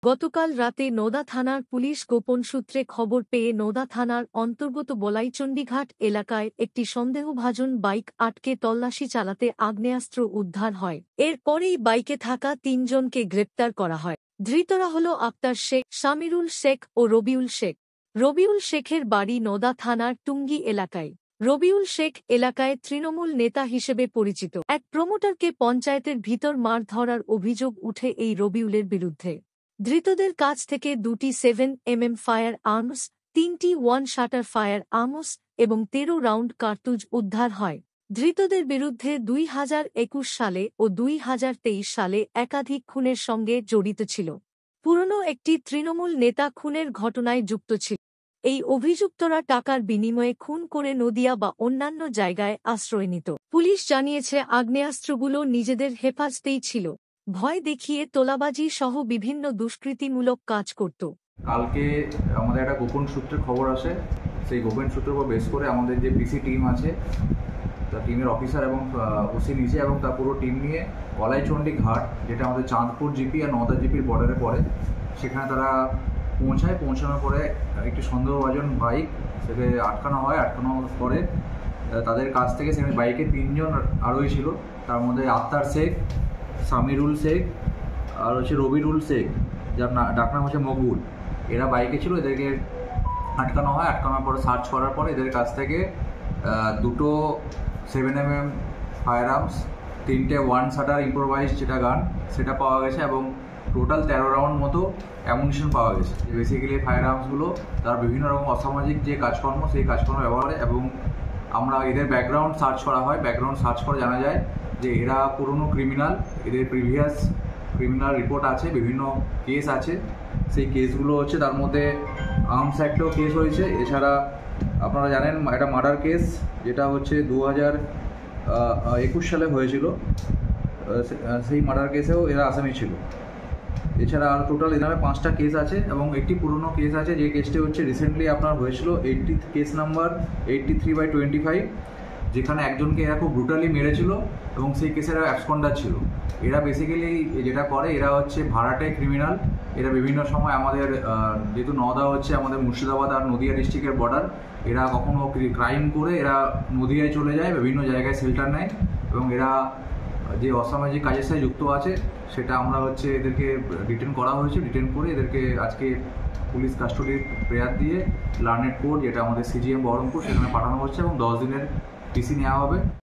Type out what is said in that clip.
গতকাল রাতে নওদা থানার পুলিশ গোপন সূত্রে খবর পেয়ে নওদা থানার অন্তর্গত বলাইচণ্ডীঘাট এলাকায় একটি সন্দেহভাজন বাইক আটকে তল্লাশি চালাতে আগ্নেয়াস্ত্র উদ্ধার হয়। এরপরেই বাইকে থাকা ৩ জনকে গ্রেপ্তার করা হয়। ধৃতরা হল আক্তার শেখ, সামিরুল শেখ ও রবিউল শেখ। রবিউল শেখের বাড়ি নওদা থানার টুঙ্গি এলাকায়। রবিউল শেখ এলাকায় তৃণমূল নেতা হিসেবে পরিচিত। এক প্রমোটারকে পঞ্চায়েতের ভিতর মার ধরার অভিযোগ উঠে এই রবিউলের বিরুদ্ধে। ধৃতদের কাছ থেকে 2টি 7mm ফায়ার আর্মস, 3টি 1 শাটার ফায়ার আর্মস এবং 13 রাউন্ড কার্তুজ উদ্ধার হয়। ধৃতদের বিরুদ্ধে 2021 সালে ও 2023 সালে একাধিক খুনের সঙ্গে জড়িত ছিল। পুরনো একটি তৃণমূল নেতা খুনের ঘটনায় যুক্ত ছিল। এই অভিযুক্তরা টাকার বিনিময়ে খুন করে নদিয়া বা অন্যান্য জায়গায় আশ্রয় নিত। পুলিশ জানিয়েছে আগ্নেয়াস্ত্রগুলো নিজেদের হেফাজতেই ছিল। ভয় দেখিয়ে তোলাবাজি সহ বিভিন্ন দুষ্কৃতিমূলক কাজ করত। কালকে আমাদের একটা গোপন সূত্রে খবর আসে। সেই গোপন সূত্রের উপর বেস করে আমাদের যে পিসি টিম আছে, তার টিমের অফিসার এবং ওসি নিচে এবং তার পুরো টিম নিয়ে বলাইচণ্ডীঘাট, যেটা আমাদের চাঁদপুর জিপি আর নওদা জিপির বর্ডারে পড়ে, সেখানে তারা পৌঁছানোর পরে একটি সন্দেহভাজন বাইক সেটা আটকানো হয়। আটকানোর পরে তাদের কাছ থেকে সেখানে বাইকে 3 জন আরোহী ছিল। তার মধ্যে আক্তার শেখ, সামিরুল শেখ আর রবিউল শেখ, যার ডাকনাম হচ্ছে মকবুল। এরা বাইকে ছিল। এদেরকে আটকানো হয়। আটকানোর পরে সার্চ করার পরে এদের কাছ থেকে 2টো 7mm ফায়ার আর্মস, 3টে 1 শাটার ইম্প্রোভাইজড যেটা গান সেটা পাওয়া গেছে এবং টোটাল 13 রাউন্ড মতো অ্যামুনিশন পাওয়া গেছে। বেসিক্যালি ফায়ার আর্মসগুলো তার বিভিন্ন রকম অসামাজিক যে কাজকর্ম সেই কাজকর্ম ব্যবহার করে এবং আমরা এদের ব্যাকগ্রাউন্ড সার্চ করা হয়। ব্যাকগ্রাউন্ড সার্চ করে জানা যায় যে এরা পুরনো ক্রিমিনাল। এদের প্রিভিয়াস ক্রিমিনাল রিপোর্ট আছে, বিভিন্ন কেস আছে। সেই কেসগুলো হচ্ছে তার মধ্যে আর্মস অ্যাক্টেও কেস হয়েছে। এছাড়া আপনারা জানেন একটা মার্ডার কেস যেটা হচ্ছে 2021 সালে হয়েছিল, সেই মার্ডার কেসেও এরা আসামি ছিল। এছাড়া আর টোটাল এ নামে 5টা কেস আছে এবং একটি পুরনো কেস আছে, যে কেসটি হচ্ছে রিসেন্টলি আপনার হয়েছিল কেস নাম্বার 83/25, যেখানে একজনকে এরা খুব ব্রুটালি মেরেছিল এবং সেই কেসের অ্যাবসকন্ডার ছিল। এরা বেসিক্যালি যেটা করে, এরা হচ্ছে ভাড়াটে ক্রিমিনাল। এরা বিভিন্ন সময় আমাদের, যেহেতু নওদা হচ্ছে আমাদের মুর্শিদাবাদ আর নদিয়া ডিস্ট্রিক্টের বর্ডার, এরা কখনো ক্রাইম করে এরা নদিয়ায় চলে যায়, বিভিন্ন জায়গায় শেল্টার নেয় এবং এরা যে অসামাজিক কাজের সাথে যুক্ত আছে সেটা আমরা হচ্ছে এদেরকে ডিটেন করা হয়েছে। ডিটেন করে এদেরকে আজকে পুলিশ কাস্টোডির প্রেয়ার দিয়ে লার্নেড কোর্ট, যেটা আমাদের সিজিএম বহরমপুর, সেখানে পাঠানো হচ্ছে এবং 10 দিনের পিসি নেওয়া হবে।